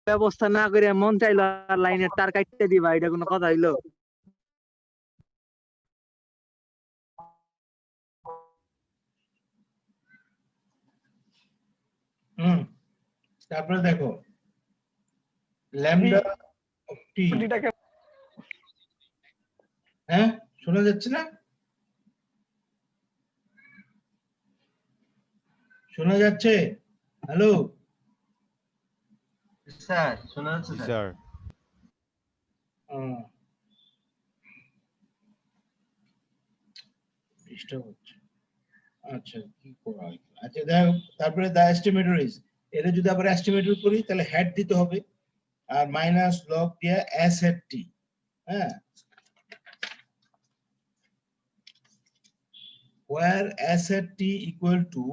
ব্যবস্থা না করে মন চাইলো আর লাইনের তার কাটতে দিবা, এটা কোনো কথা হইলো? তারপরে দেখো ল্যামডা অফ টি, হ্যাঁ শোনা যাচ্ছে না? শোনা যাচ্ছে? হ্যালো স্যার শোনা যাচ্ছে স্যার। ডিস্টার্ব হচ্ছে। আচ্ছা কি করা হয়? আচ্ছা দেখো তারপরে দা এস্টিমেটর ইজ, এটা যদি আবার এস্টিমেটর করি তাহলে হেড দিতে হবে আর মাইনাস লগ দিয়ে এস হেড টি, হ্যাঁ where s at t equal to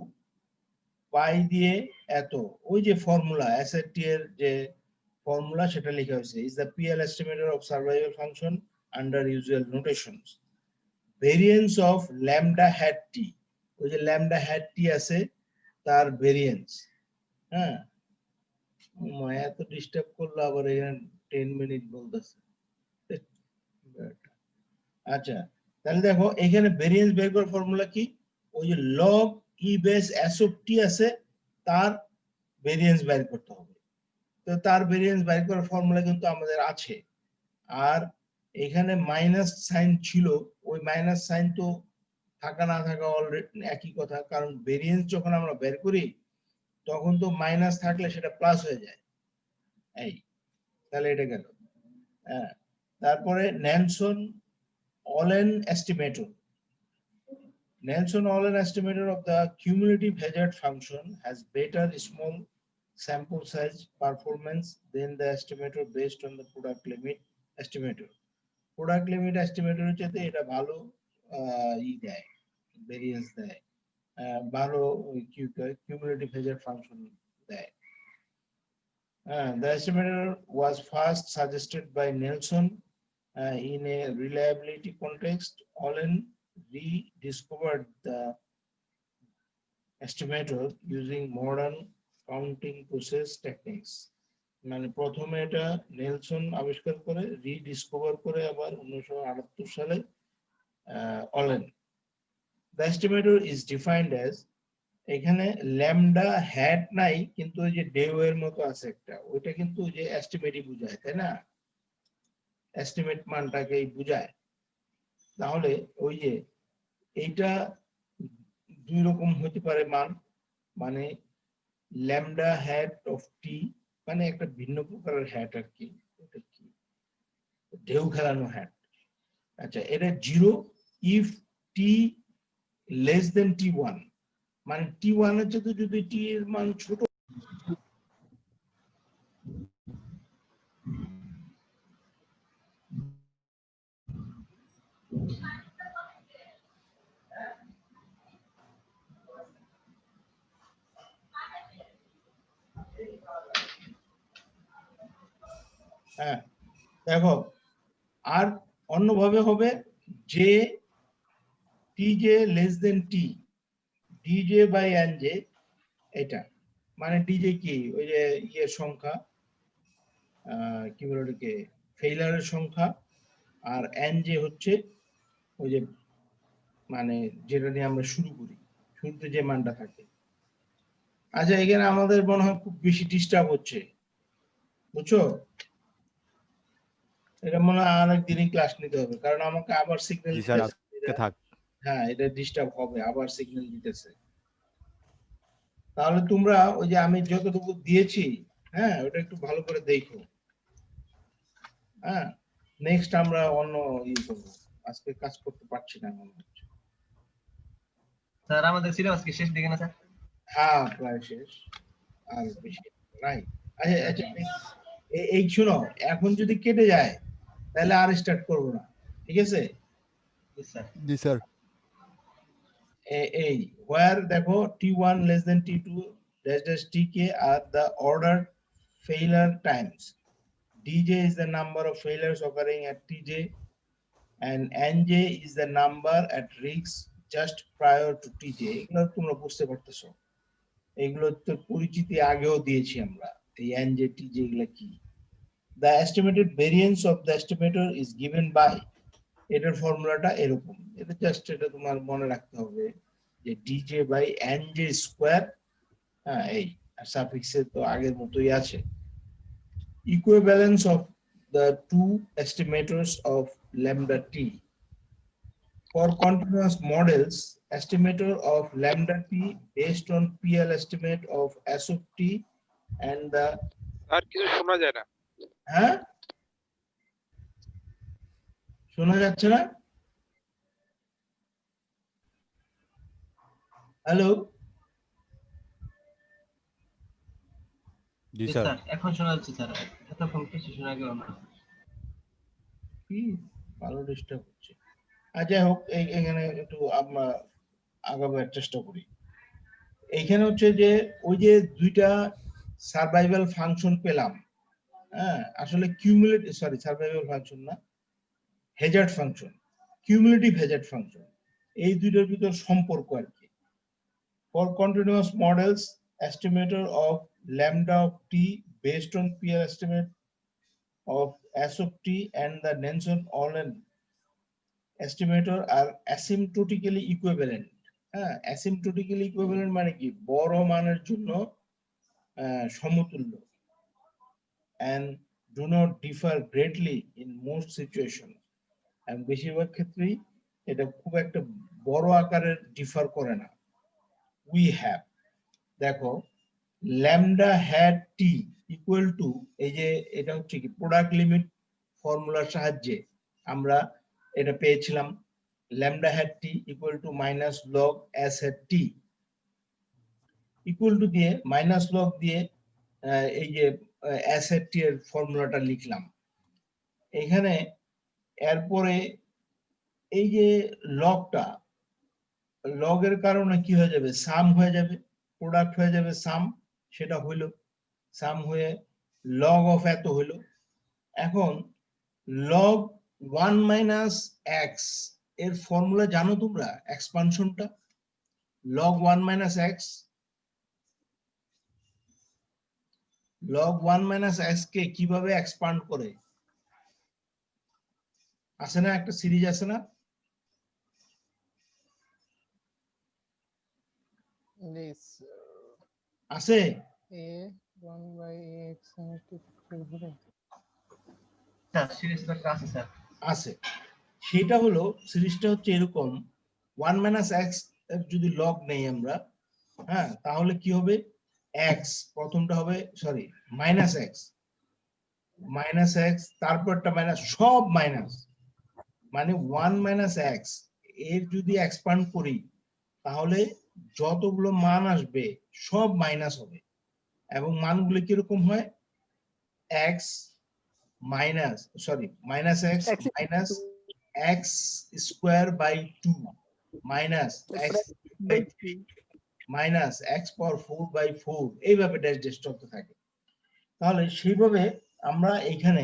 পাই দিয়ে এত, ওই যে ফর্মুলা s at t এর যে ফর্মুলা সেটা লেখা হয়েছে, is the PL estimator of survival function under usual notations. Variance of lambda hat t, ওই যে lambda hat t আছে তার ভেরিয়েন্স, হ্যাঁ মায়া তো ডিস্টার্ব করলো আবার এখানে 10 মিনিট বলতেছে। আচ্ছা তাহলে দেখো এখানে ভেরিয়েন্স বের করার ফর্মুলা কি, ওই যে log E base S of T আছে তার ভেরিয়েন্স বের করতে হবে। তো তার ভেরিয়েন্স বের করার ফর্মুলা কিন্তু আমাদের আছে, আর এখানে মাইনাস সাইন ছিল, ওই মাইনাস সাইন তো থাকা না থাকা অলরেডি একই কথা, কারণ ভেরিয়েন্স যখন আমরা বের করি তখন তো মাইনাস থাকলে সেটা প্লাস হয়ে যায়। এই তাহলে এটা গেল। হ্যাঁ তারপরে ন্যানসন Allen estimator. Nelson-Allen estimator of the cumulative hazard function has better small sample size performance than the estimator based on the product limit estimator. Product limit estimator হচ্ছে এটা ভালো ই দেয়, ভেরিয়েন্স দেয়, ভালো cumulative hazard function দেয়। The estimator was first suggested by Nelson in a reliability context. Allen rediscovered the estimator using modern counting process techniques. মানে প্রথমে এটা নেলসন আবিষ্কার করে, রিডিসকভার করে আবার 1978 সালে অলেন। The estimator is defined as, এখানে ল্যামডা হ্যাট নাই কিন্তু ওই যে ডেও এর মতো আছে একটা, ওইটা কিন্তু ওই যে এস্টিমেটই বোঝায়, তাই না? এস্টিমেট মানটাকেই বোঝায়। তাহলে ওই যে এইটা দুই রকম হতে পারে মান, মানে ল্যামডা হ্যাট অফ টি মানে একটা ভিন্ন প্রকারের হ্যাট আর কি, ওটা কি ঢেউ খেলানো হ্যাট। আচ্ছা এটা zero if T less than T one, মানে টি ওয়ান এর চেয়ে যদি টি এর মান ছোট, হ্যাঁ দেখো আর অন্যভাবে হবে যে T J less than T D J by N J, এটা মানে ডিজে কি ওই যে ইয়ের সংখ্যা, কি বলে ওটাকে ফেইলারের সংখ্যা, আর এন জে হচ্ছে ওই যে মানে যেটা নিয়ে আমরা শুরু করি, শুরুতে যে মানটা থাকে। আচ্ছা এখানে আমাদের মনে হয় খুব বেশি ডিস্টার্ব হচ্ছে, বুঝছো? এটা মনে হয় আরেক দিনই ক্লাস নিতে হবে, কারণ আমাকে আবার সিগন্যাল দিতেছে। হ্যাঁ এটা ডিস্টার্ব হবে, আবার সিগন্যাল দিতেছে। তাহলে তোমরা ওই যে আমি যতটুকু দিয়েছি, হ্যাঁ ওটা একটু ভালো করে দেখো। হ্যাঁ নেক্সট আমরা অন্য ইয়ে করবো, আজকে কাজ করতে পারছি না মনে হচ্ছে। স্যার আমাদের সিলেবাস কি শেষ দিকে না স্যার? হ্যাঁ প্রায় শেষ, আর বেশি রাইট। আচ্ছা আচ্ছা এই শুনো, এখন যদি কেটে যায় তাহলে আর স্টার্ট করবো না, ঠিক আছে? জি স্যার। এই where দেখো t1 less than t2 dash dash tk are the ordered failure times. dj is the number of failures occurring at tj and nj is the number at risk just prior to tj. এগুলো তোমরা বুঝতে পারতেছো, এগুলো তো পরিচিতি আগেও দিয়েছি আমরা। এই NJT যেগুলা কি, the estimated variance of the estimator is given by, এটার ফর্মুলাটা এরকম, এটা জাস্ট এটা তোমার মনে রাখতে হবে যে dj by nj স্কয়ার, হ্যাঁ এই আর সাফিক্সে তো আগের মতোই আছে, equivalence of the two estimators of lambda t. For continuous models, estimator of lambda t based on PL estimate of S of t and the, আর কিছু শোনা যায় না। হ্যাঁ শোনা যাচ্ছে না? হ্যালো, জি জি স্যার। স্যার, এখন শোনা যাচ্ছে স্যার, এতক্ষণ কিছু শোনা গেল না। কি ভালো ডিস্টার্ব হচ্ছে। আর যাই হোক, এখানে একটু আমরা আগাবার চেষ্টা করি। এইখানে হচ্ছে যে ওই যে দুইটা সার্ভাইভাল ফাংশন পেলাম, হ্যাঁ আসলে কিউমুলেটিভ, সরি সার্ভাইভাল ফাংশন না, Hazard function, cumulative Hazard function, এই দুইটার ভিতর সম্পর্ক আর কি। For continuous models, estimator of lambda of t based on PL estimate of S of t and the Nelson-Olen estimator are asymptotically equivalent. হ্যাঁ asymptotically equivalent মানে কি, বড় মানের জন্য সমতুল্য, and do not differ greatly in most situations, and বেশিরভাগ ক্ষেত্রেই এটা খুব একটা বড় আকারের ডিফার করে না। We have, দেখো lambda hat t equal to, এই যে এটা হচ্ছে কি প্রোডাক্ট লিমিট ফর্মুলার সাহায্যে আমরা এটা পেয়েছিলাম, lambda hat t equal to minus log s hat t equal to দিয়ে মাইনাস লগ দিয়ে এই যে s hat t এর ফর্মুলাটা লিখলাম এখানে। এরপরে এই যে লগটা, লগের কারণে কি হয়ে যাবে, সাম হয়ে যাবে, প্রোডাক্ট হয়ে যাবে সাম, সেটা হইল সাম হয়ে লগ অফ এত হইল। এখন লগ 1 মাইনাস এক্স এর ফর্মুলা জানো তোমরা, এক্সপানশনটা log 1 minus X, log 1 minus X কে কিভাবে এক্সপান্ড করে, আছে না একটা সিরিজ আছে না? আছে স্যার সিরিজ তো একটা আছে স্যার। আছে, সেটা হলো সিরিজটা হচ্ছে এরকম, 1 মাইনাস এক্স যদি লগ নেই আমরা, হ্যাঁ তাহলে কি হবে, এক্স প্রথমটা হবে, সরি মাইনাস এক্স তারপরটা মাইনাস, সব মাইনাস, মানে 1 মাইনাস এক্স এর যদি এক্সপান্ড করি তাহলে যতগুলো মান আসবে সব মাইনাস হবে, এবং মানগুলো কিরকম হয়, X minus, sorry minus X minus X square by 2 minus X by 3 minus X power 4 বাই 4, এইভাবে ড্যাশ ড্যাশ চলতে থাকে। তাহলে সেইভাবে আমরা এখানে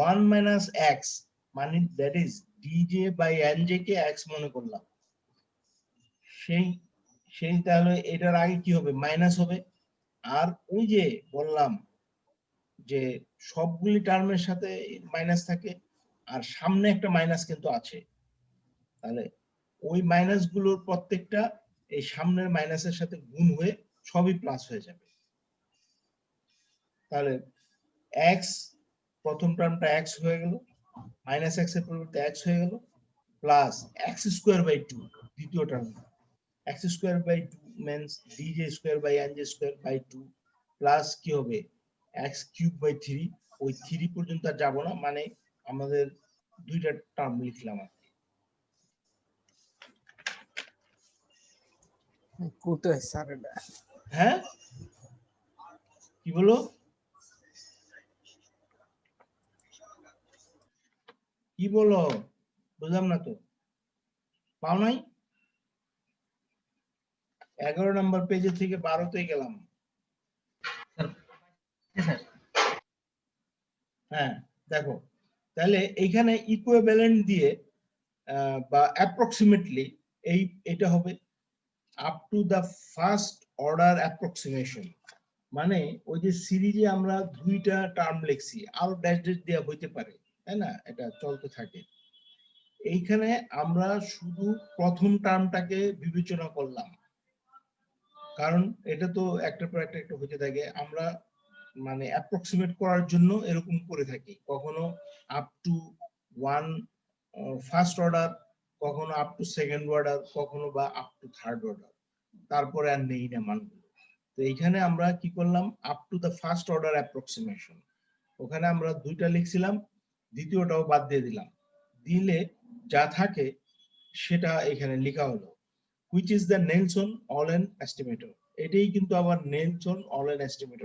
1 মাইনাস এক্স মানে that is D J by N J কে এক্স মনে করলাম, সেই তাহলে এটার আগে কি হবে, মাইনাস হবে। আর ওই যে বললাম যে সবগুলি টার্মের সাথে মাইনাস থাকে, আর সামনে একটা মাইনাস কিন্তু আছে, তাহলে ওই মাইনাস গুলোর প্রত্যেকটা এই সামনের মাইনাসের সাথে গুণ হয়ে সবই প্লাস হয়ে যাবে। তাহলে এক্স প্রথম টার্মটা এক্স হয়ে গেল, মাইনাস এক্স এর পরিবর্তে এক্স হয়ে গেল, প্লাস এক্স স্কোয়ার বাই 2 দ্বিতীয় term, X square by 2 means dj square by nj square by 2 plus কি হবে x কিউব বাই 3, ওই 3 পর্যন্ত আর যাব না, মানে আমাদের দুইটা টার্ম লিখলাম আর কি। কোথায় স্যার এটা? হ্যাঁ কি বলো, কি বলো বুঝলাম না তো, পাও নাই? 11 নম্বর পেজে থেকে 12 তে গেলাম। স্যার হ্যাঁ দেখো, তাহলে এইখানে ইকুইভ্যালেন্ট দিয়ে বা অ্যাপ্রক্সিমেটলি এটা হবে up to the first order approximation, মানে ওই যে সিরিজে আমরা দুইটা টার্ম লিখছি, আরো ড্যাশ ড্যাশ দেওয়া হইতে পারে, তাই না, এটা চলতে থাকে। এইখানে আমরা শুধু প্রথম টার্মটাকে বিবেচনা করলাম, কারণ এটা তো একটার পর একটা একটা হতে থাকে। আমরা মানে অ্যাপ্রক্সিমেট করার জন্য এরকম করে থাকি, কখনো up to one first order, কখনো আপ টু সেকেন্ড অর্ডার, কখনো বা আপ টু থার্ড অর্ডার, তারপরে আর নেই না মানগুলো। তো এইখানে আমরা কি করলাম, up to the first order approximation, ওখানে আমরা দুইটা লিখছিলাম, দ্বিতীয়টাও বাদ দিয়ে দিলাম, দিলে যা থাকে সেটা এখানে লেখা হলো, which is the Nelson Allen estimator। এটাই কিন্তু আবার নেলসন অলেন এস্টিমেটর